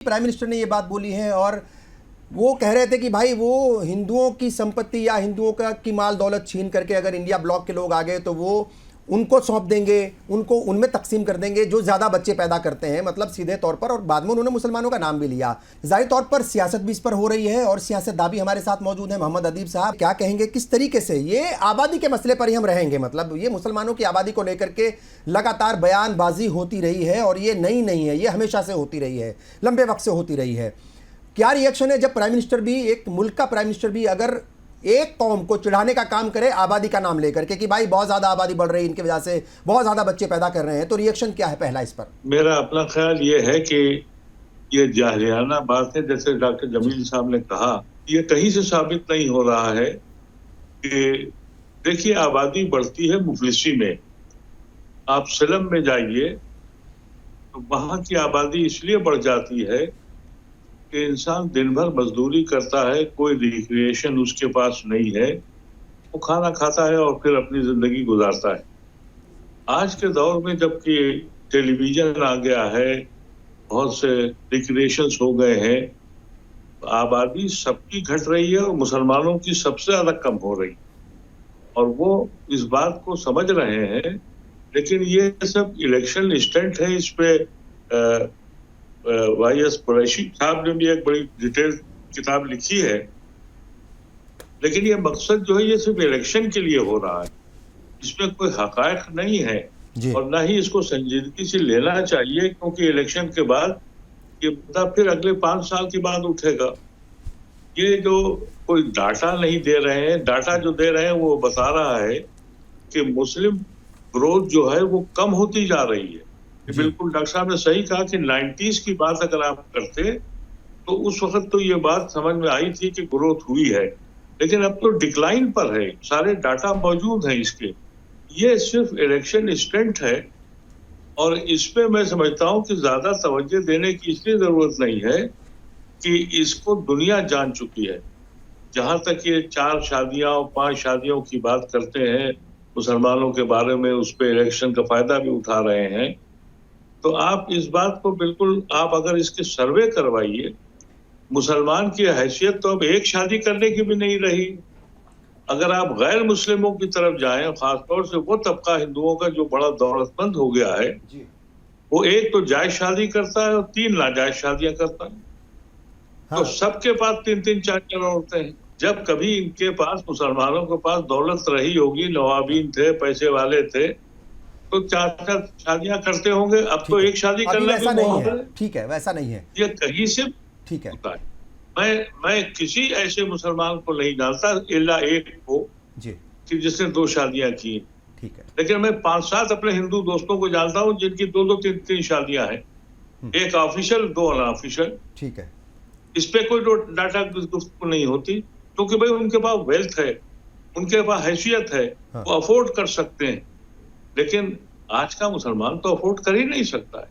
Prime minister ने ये बात बोली है और वो कह रहे थे कि भाई वो हिंदुओं की संपत्ति या हिंदुओं का की माल दौलत छीन करके अगर इंडिया ब्लॉक के लोग आ गए तो वो उनको सौंप देंगे, उनको उनमें तकसीम कर देंगे जो ज़्यादा बच्चे पैदा करते हैं, मतलब सीधे तौर पर। और बाद में उन्होंने मुसलमानों का नाम भी लिया। जाहिर तौर पर सियासत भी इस पर हो रही है और सियासतदान भी हमारे साथ मौजूद हैं। मोहम्मद अदीब साहब क्या कहेंगे, किस तरीके से ये आबादी के मसले पर ही हम रहेंगे? मतलब ये मुसलमानों की आबादी को लेकर के लगातार बयानबाजी होती रही है और ये नई नहीं है, ये हमेशा से होती रही है, लंबे वक्त से होती रही है। क्या रिएक्शन है जब प्राइम मिनिस्टर भी, एक मुल्क का प्राइम मिनिस्टर भी अगर एक कौम को चिढ़ाने का काम करे आबादी का नाम लेकर के कि भाई बहुत ज्यादा आबादी बढ़ रही है, इनकी वजह से बहुत ज्यादा बच्चे पैदा कर रहे हैं, तो रिएक्शन क्या है पहला इस पर? मेरा अपना ख्याल ये है कि ये जाहिराना बात है। जैसे डॉक्टर जमील साहब ने कहा, ये कहीं से साबित नहीं हो रहा है कि देखिए आबादी बढ़ती है मुफलिसी में। आप सिलम में जाइए तो वहां की आबादी इसलिए बढ़ जाती है कि इंसान दिन भर मजदूरी करता है, कोई रिक्रिएशन उसके पास नहीं है, वो खाना खाता है और फिर अपनी जिंदगी गुजारता है। आज के दौर में जबकि टेलीविजन आ गया है, बहुत से रिक्रिएशंस हो गए हैं, आबादी सबकी घट रही है और मुसलमानों की सबसे ज्यादा कम हो रही और वो इस बात को समझ रहे हैं। लेकिन ये सब इलेक्शन स्टंट है। इस पे वाई.एस. कुरैशी साहब ने भी एक बड़ी डिटेल किताब लिखी है। लेकिन ये मकसद जो है ये सिर्फ इलेक्शन के लिए हो रहा है, इसमें कोई हकायक नहीं है और ना ही इसको संजीदगी से लेना चाहिए, क्योंकि इलेक्शन के बाद ये मुद्दा फिर अगले 5 साल के बाद उठेगा। ये जो कोई डाटा नहीं दे रहे हैं, डाटा जो दे रहे हैं वो बता रहा है कि मुस्लिम ग्रोथ जो है वो कम होती जा रही है। बिल्कुल डॉक्टर साहब ने सही कहा कि 90s की बात अगर आप करते तो उस वक्त तो ये बात समझ में आई थी कि ग्रोथ हुई है, लेकिन अब तो डिक्लाइन पर है। सारे डाटा मौजूद हैं इसके। ये सिर्फ इलेक्शन स्टंट है और इस पे मैं समझता हूँ कि ज्यादा तवज्जो देने की इसलिए जरूरत नहीं है कि इसको दुनिया जान चुकी है। जहां तक ये 4 शादियां और 5 शादियों की बात करते हैं मुसलमानों के बारे में, उस पे इलेक्शन का फायदा भी उठा रहे हैं, तो आप इस बात को बिल्कुल, आप अगर इसके सर्वे करवाइए, मुसलमान की हैसियत तो अब एक शादी करने की भी नहीं रही। अगर आप गैर मुस्लिमों की तरफ जाएं, खासतौर से वो तबका हिंदुओं का जो बड़ा दौलतमंद हो गया है, वो एक तो जायज शादी करता है और 3 नाजायज शादियां करता है। तो सबके पास 3-3 4-4 औरतें हैं। जब कभी इनके पास, मुसलमानों के पास दौलत रही होगी, नवाबीन थे, पैसे वाले थे, तो 4-4 शादियां करते होंगे। अब तो एक शादी करना भी नहीं है। ठीक है, वैसा नहीं है, ये कहीं से ठीक है होता है। मैं किसी ऐसे मुसलमान को नहीं जानता इल्ला एक को जी कि जिसने 2 शादियां की। ठीक है, लेकिन मैं 5-7 अपने हिंदू दोस्तों को जानता हूं जिनकी 2-2 3-3 शादियां हैं, एक ऑफिशियल, 2 अनऑफिशियल। ठीक है, इस पे कोई डाटा गुफ्तगू नहीं होती, क्योंकि भाई उनके पास वेल्थ है, उनके पास हैसियत है, वो अफोर्ड कर सकते हैं। लेकिन आज का मुसलमान तो अफोर्ड कर ही नहीं सकता है।